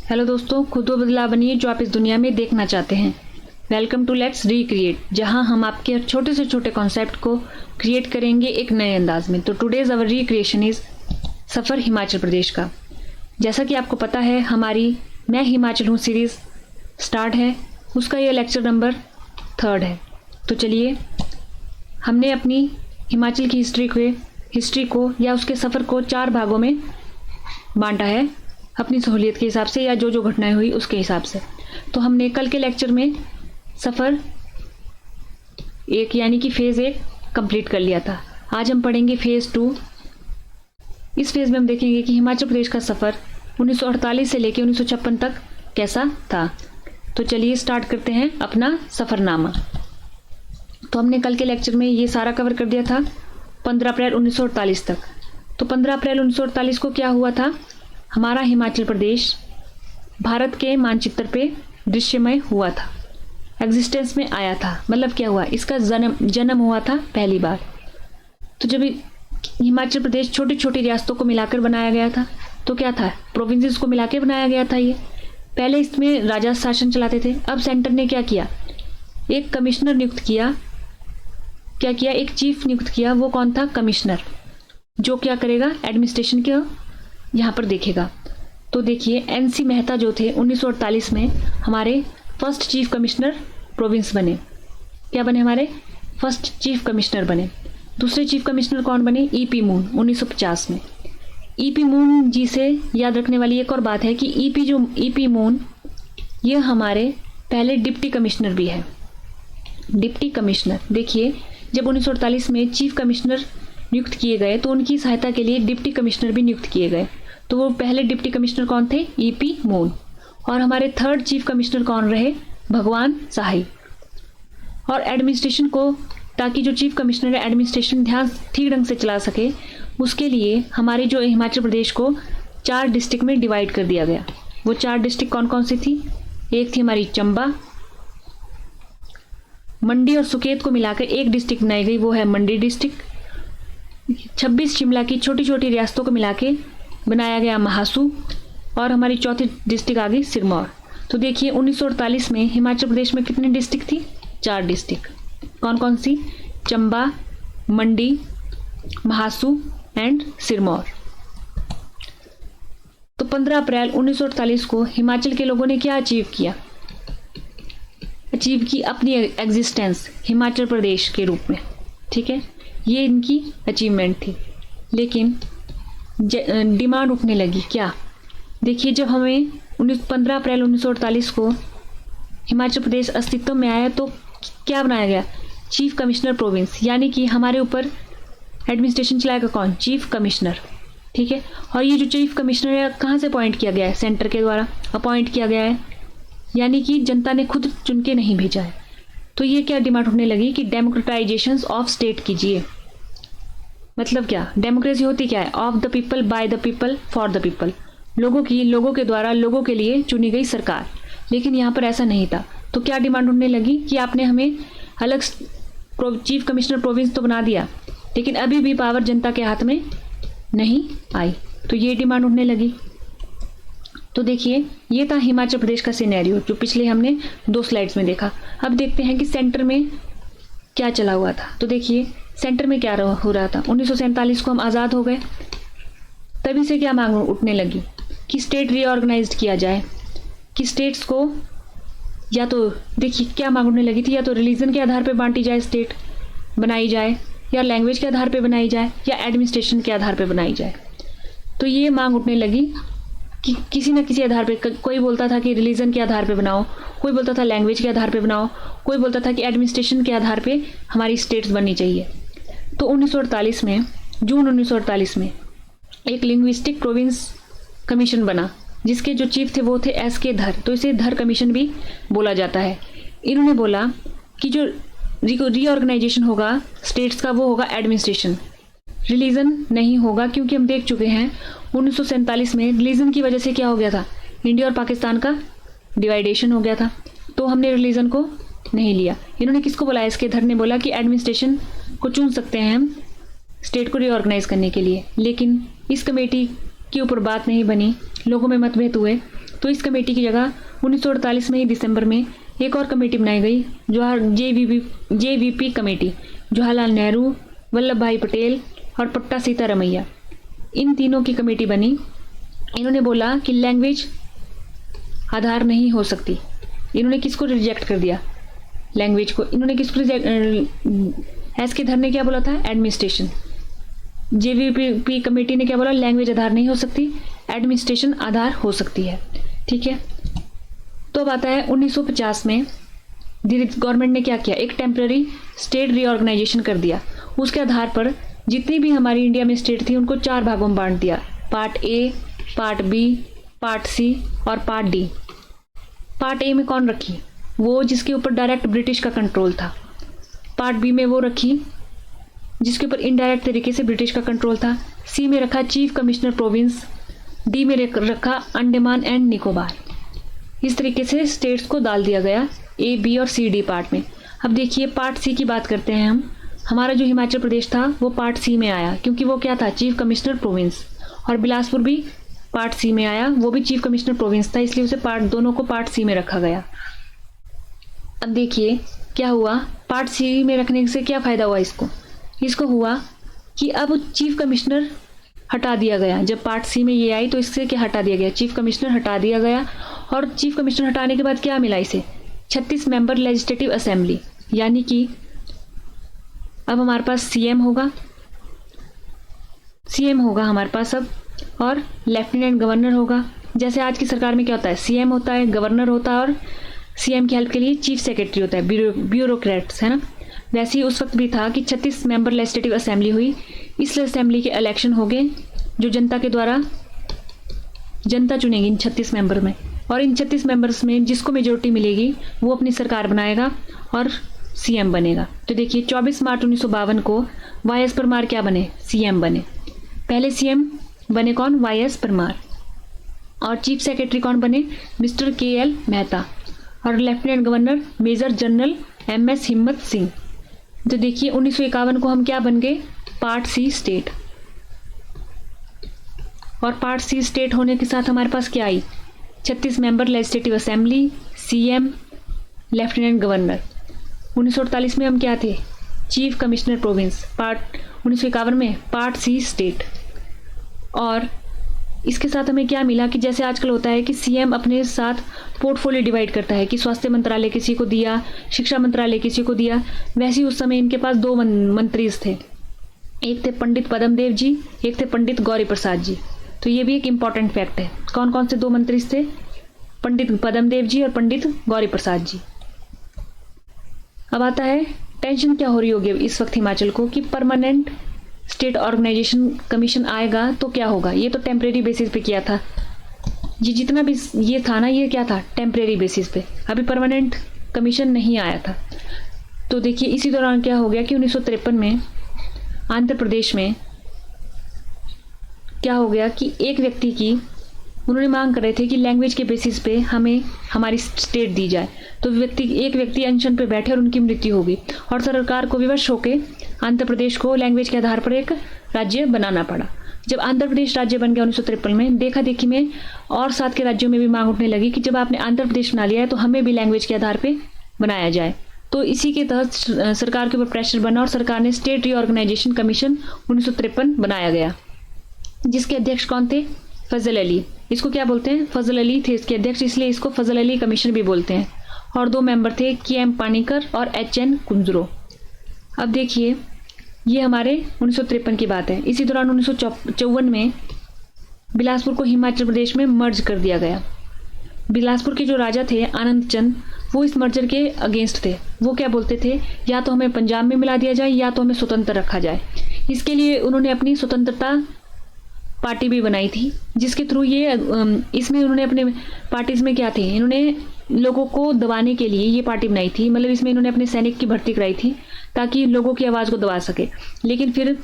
Hello दोस्तों, खुद वो बदलाव बनिए जो आप इस दुनिया में देखना चाहते हैं। वेलकम टू लेट्स रिक्रिएट, जहां हम आपके छोटे से छोटे कॉन्सेप्ट को क्रिएट करेंगे एक नए अंदाज में। तो टुडेज अवर रिक्रिएशन इज सफ़र हिमाचल प्रदेश का। जैसा कि आपको पता है, हमारी मैं हिमाचल हूँ सीरीज़ स्टार्ट है, उसका ये लेक्चर नंबर 3 है। तो चलिए, हमने अपनी हिमाचल की हिस्ट्री को या उसके सफ़र को 4 भागों में बांटा है, अपनी सहूलियत के हिसाब से या जो जो घटनाएं हुई उसके हिसाब से। तो हमने कल के लेक्चर में सफ़र 1 यानी कि फेज़ 1 कंप्लीट कर लिया था। आज हम पढ़ेंगे फेज़ 2। इस फेज़ में हम देखेंगे कि हिमाचल प्रदेश का सफ़र 1948 से लेकर 1956 तक कैसा था। तो चलिए स्टार्ट करते हैं अपना सफ़रनामा। तो हमने कल के लेक्चर में ये सारा कवर कर दिया था 15 अप्रैल 1948 तक। तो 15 अप्रैल 1948 को क्या हुआ था? हमारा हिमाचल प्रदेश भारत के मानचित्र पे दृश्यमय हुआ था, एग्जिस्टेंस में आया था। मतलब क्या हुआ? इसका जन्म हुआ था पहली बार। तो जब हिमाचल प्रदेश छोटी छोटी रियासतों को मिलाकर बनाया गया था, तो क्या था? प्रोविंसेस को मिला के बनाया गया था। ये पहले इसमें राजा शासन चलाते थे। अब सेंटर ने क्या किया? एक कमिश्नर नियुक्त किया। क्या किया? एक चीफ नियुक्त किया। वो कौन था? कमिश्नर, जो क्या करेगा? एडमिनिस्ट्रेशन के यहाँ पर देखेगा। तो देखिए, एनसी मेहता जो थे 1948 में हमारे फर्स्ट चीफ कमिश्नर प्रोविंस बने। क्या बने? हमारे फर्स्ट चीफ कमिश्नर बने। दूसरे चीफ कमिश्नर कौन बने? ईपी मून 1950 में। ईपी मून जी से याद रखने वाली एक और बात है कि ईपी मून ये हमारे पहले डिप्टी कमिश्नर भी है। डिप्टी कमिश्नर, देखिए, जब 1948 में चीफ कमिश्नर नियुक्त किए गए तो उनकी सहायता के लिए डिप्टी कमिश्नर भी नियुक्त किए गए। तो वो पहले डिप्टी कमिश्नर कौन थे? EP moon. और हमारे थर्ड चीफ कमिश्नर कौन रहे? भगवान साही। और एडमिनिस्ट्रेशन को, ताकि जो चीफ कमिश्नर है एडमिनिस्ट्रेशन ध्यान ठीक ढंग से चला सके, उसके लिए हमारे जो हिमाचल प्रदेश को 4 डिस्ट्रिक्ट में डिवाइड कर दिया गया। वो 4 डिस्ट्रिक्ट कौन कौन सी थी? एक थी हमारी चंबा, मंडी और सुकेत को मिलाकर एक डिस्ट्रिक्ट बनाई गई, वो है मंडी डिस्ट्रिक्ट। 26 शिमला की छोटी छोटी रियासतों को मिला के बनाया गया महासू। और हमारी चौथी डिस्ट्रिक्ट आ गई सिरमौर। तो देखिए, 1948 में हिमाचल प्रदेश में कितनी डिस्ट्रिक्ट थी? 4 डिस्ट्रिक्ट। कौन कौन सी? चंबा, मंडी, महासू एंड सिरमौर। तो 15 अप्रैल 1948 को हिमाचल के लोगों ने क्या अचीव किया? अचीव की अपनी एग्जिस्टेंस हिमाचल प्रदेश के रूप में। ठीक है, ये इनकी अचीवमेंट थी। लेकिन डिमांड उठने लगी। क्या? देखिए, जब हमें 15 अप्रैल 1948 को हिमाचल प्रदेश अस्तित्व में आया तो क्या बनाया गया? चीफ कमिश्नर प्रोविंस, यानी कि हमारे ऊपर एडमिनिस्ट्रेशन चलाएगा कौन? Chief commissioner. ठीक है, और ये जो चीफ कमिश्नर है कहाँ से अपॉइंट किया गया है? सेंटर के द्वारा अपॉइंट किया गया है, यानी कि जनता ने खुद चुन के नहीं भेजा है। तो ये क्या डिमांड होने लगी कि डेमोक्रेटाइजेशन ऑफ स्टेट कीजिए। मतलब क्या? डेमोक्रेसी होती क्या है? Of the people, by the people, for the people. लोगों के द्वारा, लोगों के लिए चुनी गई सरकार। लेकिन यहाँ पर ऐसा नहीं था। तो क्या डिमांड होने लगी कि आपने हमें अलग चीफ कमिश्नर प्रोविंस तो बना दिया, लेकिन अभी भी पावर जनता के हाथ में नहीं आई। तो ये डिमांड उठने लगी। तो देखिए, ये था हिमाचल प्रदेश का सिनेरियो जो पिछले हमने 2 स्लाइड्स में देखा। अब देखते हैं कि सेंटर में क्या चला हुआ था। तो देखिए, सेंटर में क्या हो रहा था? 1947 को हम आज़ाद हो गए, तभी से क्या मांग उठने लगी कि स्टेट रीऑर्गेनाइज्ड किया जाए, कि स्टेट्स को या तो, देखिए क्या मांग उठने लगी थी, या तो रिलीजन के आधार पर बांटी जाए, स्टेट बनाई जाए, या लैंग्वेज के आधार पर बनाई जाए, या एडमिनिस्ट्रेशन के आधार पर बनाई जाए। तो ये मांग उठने लगी कि किसी न किसी आधार पे, कोई बोलता था कि रिलीजन के आधार पे बनाओ, कोई बोलता था लैंग्वेज के आधार पे बनाओ, कोई बोलता था कि एडमिनिस्ट्रेशन के आधार पे हमारी स्टेट्स बननी चाहिए। तो 1948 में, जून 1948 में एक लिंग्विस्टिक प्रोविंस कमीशन बना, जिसके जो चीफ थे वो थे एस.के. धर। तो इसे धर कमीशन भी बोला जाता है। इन्होंने बोला कि जो रीऑर्गेनाइजेशन होगा स्टेट्स का वो होगा एडमिनिस्ट्रेशन, रिलीजन नहीं होगा। क्योंकि हम देख चुके हैं 1947 में रिलीजन की वजह से क्या हो गया था? इंडिया और पाकिस्तान का डिवाइडेशन हो गया था। तो हमने रिलीजन को नहीं लिया। इन्होंने किसको बोला? एस.के. धर ने बोला कि एडमिनिस्ट्रेशन को चुन सकते हैं हम स्टेट को रीऑर्गेनाइज करने के लिए। लेकिन इस कमेटी के ऊपर बात नहीं बनी, लोगों में मतभेद हुए। तो इस कमेटी की जगह 1948 में ही दिसंबर में एक और कमेटी बनाई गई, JVP कमेटी, जवाहरलाल नेहरू, वल्लभ भाई पटेल और पट्टा सीतारमैया, इन तीनों की कमेटी बनी। इन्होंने बोला कि लैंग्वेज आधार नहीं हो सकती। इन्होंने किसको रिजेक्ट कर दिया? लैंग्वेज को। इन्होंने किसको एस के धर ने क्या बोला था? एडमिनिस्ट्रेशन। JVP कमेटी ने क्या बोला? लैंग्वेज आधार नहीं हो सकती, एडमिनिस्ट्रेशन आधार हो सकती है। ठीक है, तो अब आता है 1950 में गवर्नमेंट ने क्या किया? एक टेम्पररी स्टेट रीऑर्गेनाइजेशन कर दिया। उसके आधार पर जितनी भी हमारी इंडिया में स्टेट थी उनको 4 भागों में बांट दिया, part A, part B, part C और पार्ट डी। पार्ट ए में कौन रखी? वो जिसके ऊपर डायरेक्ट ब्रिटिश का कंट्रोल था। पार्ट बी में वो रखी जिसके ऊपर इनडायरेक्ट तरीके से ब्रिटिश का कंट्रोल था। सी में रखा चीफ कमिश्नर प्रोविंस, डी में रखा अंडमान एंड निकोबार। इस तरीके से स्टेट्स को डाल दिया गया ए, बी और सी, डी पार्ट में। अब देखिए पार्ट सी की बात करते हैं हम। हमारा जो हिमाचल प्रदेश था वो पार्ट सी में आया, क्योंकि वो क्या था? Chief commissioner province. और बिलासपुर भी पार्ट सी में आया, वो भी चीफ कमिश्नर प्रोविंस था, इसलिए उसे दोनों को पार्ट सी में रखा गया। अब देखिए क्या हुआ? पार्ट सी में रखने से क्या फायदा हुआ इसको हुआ कि अब चीफ कमिश्नर हटा दिया गया। जब पार्ट सी में ये आई तो इससे क्या हटा दिया गया? चीफ कमिश्नर हटा दिया गया। और चीफ कमिश्नर हटाने के बाद क्या मिला इसे? 36 मेंबर लेजिस्लेटिव असेंबली, यानी कि अब हमारे पास सीएम होगा हमारे पास अब, और लेफ्टिनेंट गवर्नर होगा। जैसे आज की सरकार में क्या होता है? सीएम होता है, गवर्नर होता है और सीएम की हेल्प के लिए चीफ सेक्रेटरी होता है, ब्यूरोक्रेट्स, है ना। वैसे ही उस वक्त भी था कि 36 मेंबर लेजिस्लेटिव असेंबली हुई। इस असेंबली के इलेक्शन हो गए जो जनता के द्वारा जनता चुनेगी इन 36 मेंबर में, और इन 36 मेंबर्स में जिसको मेजोरिटी मिलेगी वो अपनी सरकार बनाएगा और सीएम बनेगा। तो देखिए 24 मार्च 1952 को वाई.एस. परमार क्या बने? सीएम बने। पहले सीएम बने कौन? वाई.एस. परमार। और चीफ सेक्रेटरी कौन बने? Mister KL Mehta. और lieutenant governor major general MS Himmat Singh. तो देखिए 1951 को हम क्या बन गए? Part C state. और पार्ट सी स्टेट होने के साथ हमारे पास क्या आई? 36 member legislative assembly, CM, lieutenant governor. 1948 में हम क्या थे? Chief commissioner province. 1951 में पार्ट सी स्टेट। और इसके साथ हमें क्या मिला कि जैसे आजकल होता है कि सीएम अपने साथ पोर्टफोलियो डिवाइड करता है कि स्वास्थ्य मंत्रालय किसी को दिया, शिक्षा मंत्रालय किसी को दिया, वैसे ही उस समय इनके पास 2 मंत्री थे। एक थे पंडित पद्मदेव जी, एक थे पंडित गौरी प्रसाद जी। तो ये भी एक इम्पॉर्टेंट फैक्ट है। कौन कौन से 2 मंत्री थे? पंडित पद्मदेव जी और पंडित गौरी प्रसाद जी। अब आता है टेंशन क्या हो रही होगी इस वक्त हिमाचल को कि परमानेंट स्टेट ऑर्गेनाइजेशन कमीशन आएगा तो क्या होगा? ये तो टेम्परेरी बेसिस पे किया था। ये जितना भी ये था ना, ये क्या था? टेम्परेरी बेसिस पे। अभी परमानेंट कमीशन नहीं आया था। तो देखिए इसी दौरान क्या हो गया कि 1953 में आंध्र प्रदेश में क्या हो गया कि एक व्यक्ति की उन्होंने मांग कर रहे थे कि लैंग्वेज के बेसिस पे हमें हमारी स्टेट दी जाए। तो एक व्यक्ति अनशन पे बैठे और उनकी मृत्यु हो गई, और सरकार को विवश होकर आंध्र प्रदेश को लैंग्वेज के आधार पर एक राज्य बनाना पड़ा। जब आंध्र प्रदेश राज्य बन गया 1953 में, देखा देखी में और साथ के राज्यों में भी मांग उठने लगी कि जब आपने आंध्र प्रदेश बना लिया है तो हमें भी लैंग्वेज के आधार पर बनाया जाए। तो इसी के तहत सरकार के ऊपर प्रेशर बना और सरकार ने स्टेट रीऑर्गेनाइजेशन कमीशन 1953 बनाया गया, जिसके अध्यक्ष कौन थे? फजल अली। इसको क्या बोलते हैं? फजल अली थे इसके अध्यक्ष, इसलिए इसको फजल अली कमीशन भी बोलते हैं। और 2 मेंबर थे KM पानीकर और HN कुंजरो। अब देखिए ये हमारे 1953 की बात है। इसी दौरान 1954 में बिलासपुर को हिमाचल प्रदेश में मर्ज कर दिया गया। बिलासपुर के जो राजा थे आनंद चंद, वो इस मर्जर के अगेंस्ट थे। वो क्या बोलते थे? या तो हमें पंजाब में मिला दिया जाए या तो हमें स्वतंत्र रखा जाए। इसके लिए उन्होंने अपनी स्वतंत्रता पार्टी भी बनाई थी, जिसके थ्रू ये इसमें उन्होंने अपने पार्टीज में क्या थे, इन्होंने लोगों को दबाने के लिए ये पार्टी बनाई थी। मतलब इसमें इन्होंने अपने सैनिक की भर्ती कराई थी ताकि लोगों की आवाज़ को दबा सके। लेकिन फिर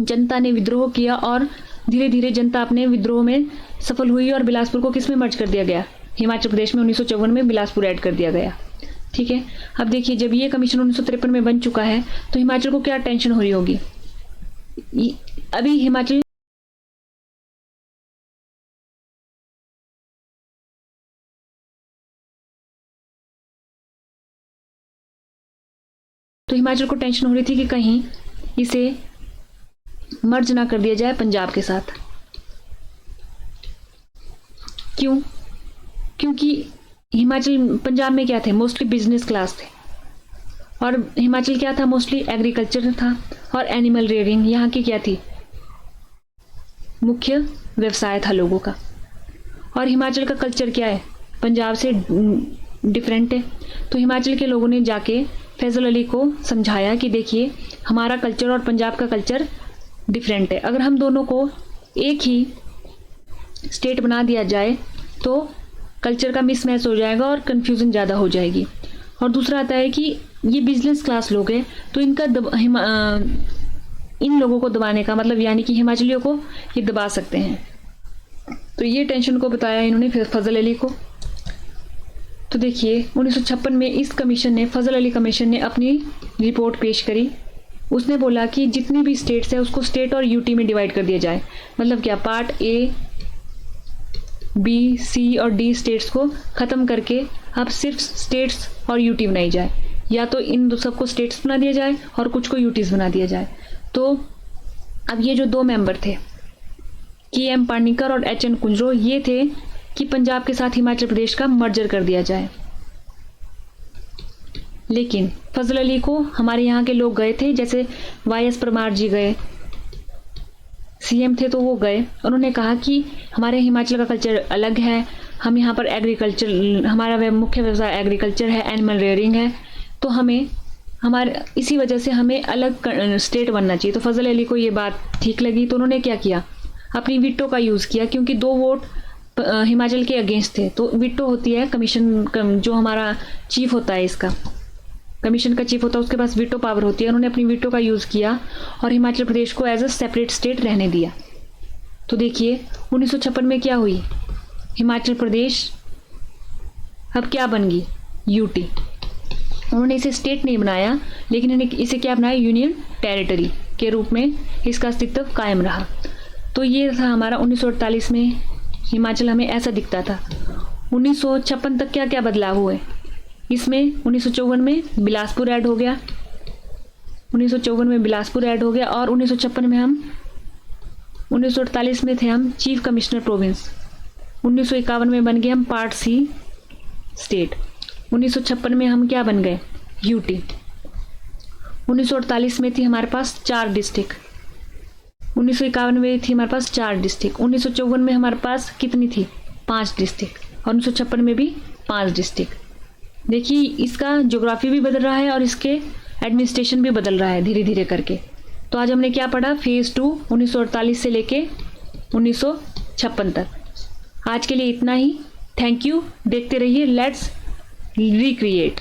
जनता ने विद्रोह किया और धीरे धीरे जनता अपने विद्रोह में सफल हुई और बिलासपुर को किस में मर्ज कर दिया गया? हिमाचल प्रदेश में 1954 में बिलासपुर ऐड कर दिया गया। ठीक है, अब देखिए जब ये कमीशन 1953 में बन चुका है तो हिमाचल को क्या टेंशन हो रही होगी? अभी हिमाचल तो हिमाचल को टेंशन हो रही थी कि कहीं इसे मर्ज ना कर दिया जाए पंजाब के साथ। क्यों? क्योंकि हिमाचल पंजाब में क्या थे, मोस्टली बिजनेस क्लास थे, और हिमाचल क्या था, मोस्टली एग्रीकल्चर था और एनिमल रेयरिंग यहाँ की क्या थी, मुख्य व्यवसाय था लोगों का। और हिमाचल का कल्चर क्या है, पंजाब से डिफरेंट है। तो हिमाचल के लोगों ने जाके फैजल अली को समझाया कि देखिए हमारा कल्चर और पंजाब का कल्चर डिफरेंट है, अगर हम दोनों को एक ही स्टेट बना दिया जाए तो कल्चर का मिसमैच हो जाएगा और कन्फ्यूज़न ज़्यादा हो जाएगी। और दूसरा आता है कि ये बिजनेस क्लास लोग हैं, तो इनका इन लोगों को दबाने का मतलब यानी कि हिमाचलियों को ये दबा सकते हैं। तो ये टेंशन को बताया इन्होंने फजल अली को। तो देखिए 1956 में इस कमीशन ने, फजल अली कमीशन ने अपनी रिपोर्ट पेश करी। उसने बोला कि जितनी भी स्टेट्स है उसको स्टेट और यूटी में डिवाइड कर दिया जाए। मतलब क्या, पार्ट ए, बी, सी और डी स्टेट्स को ख़त्म करके अब सिर्फ स्टेट्स और यूटी बनाई जाए, या तो इन सबको स्टेट्स बना दिया जाए और कुछ को यूटीज बना दिया जाए। तो अब ये जो दो मेंबर थे, के.एम. पार्निकर और एच.एन. कुंजरो, ये थे कि पंजाब के साथ हिमाचल प्रदेश का मर्जर कर दिया जाए। लेकिन फजल अली को हमारे यहाँ के लोग गए थे, जैसे वाई.एस. परमार जी गए, सीएम थे तो वो गए, उन्होंने कहा कि हमारे हिमाचल का कल्चर अलग है, हम यहाँ पर एग्रीकल्चर, हमारा मुख्य व्यवसाय एग्रीकल्चर है, एनिमल रेयरिंग है, तो हमें हमारे इसी वजह से हमें अलग स्टेट बनना चाहिए। तो फजल अली को ये बात ठीक लगी, तो उन्होंने क्या किया, अपनी वीटो का यूज़ किया, क्योंकि 2 वोट हिमाचल के अगेंस्ट थे। तो वीटो होती है कमीशन, जो हमारा चीफ होता है, इसका कमीशन का चीफ होता है, उसके पास वीटो पावर होती है। उन्होंने अपनी वीटो का यूज़ किया और हिमाचल प्रदेश को एज अ सेपरेट स्टेट रहने दिया। तो देखिए 1956 में क्या हुई, हिमाचल प्रदेश अब क्या बन गई, यूटी। उन्होंने इसे स्टेट नहीं बनाया, लेकिन इसे क्या बनाया, यूनियन टेरिटरी के रूप में इसका अस्तित्व कायम रहा। तो ये था हमारा 1948 में हिमाचल हमें ऐसा दिखता था। 1956 तक क्या क्या बदलाव हुए इसमें, 1954 में बिलासपुर ऐड हो गया, 1954 में बिलासपुर ऐड हो गया, और 1956 में हम 1948 में थे हम चीफ कमिश्नर प्रोविंस, 1951 में बन गए हम पार्ट सी स्टेट, 1956 में हम क्या बन गए, यूटी। 1948 में थी हमारे पास 4 डिस्ट्रिक्ट, 1951 में थी हमारे पास 4 डिस्ट्रिक्ट, 1954 में हमारे पास कितनी थी, 5 डिस्ट्रिक्ट, और 1956 में भी 5 डिस्ट्रिक्ट। देखिए इसका ज्योग्राफी भी बदल रहा है और इसके एडमिनिस्ट्रेशन भी बदल रहा है धीरे धीरे करके। तो आज हमने क्या पढ़ा, फेज़ 2 1948 से लेके 1956 तक। आज के लिए इतना ही, थैंक यू। देखते रहिए लेट्स रिक्रिएट।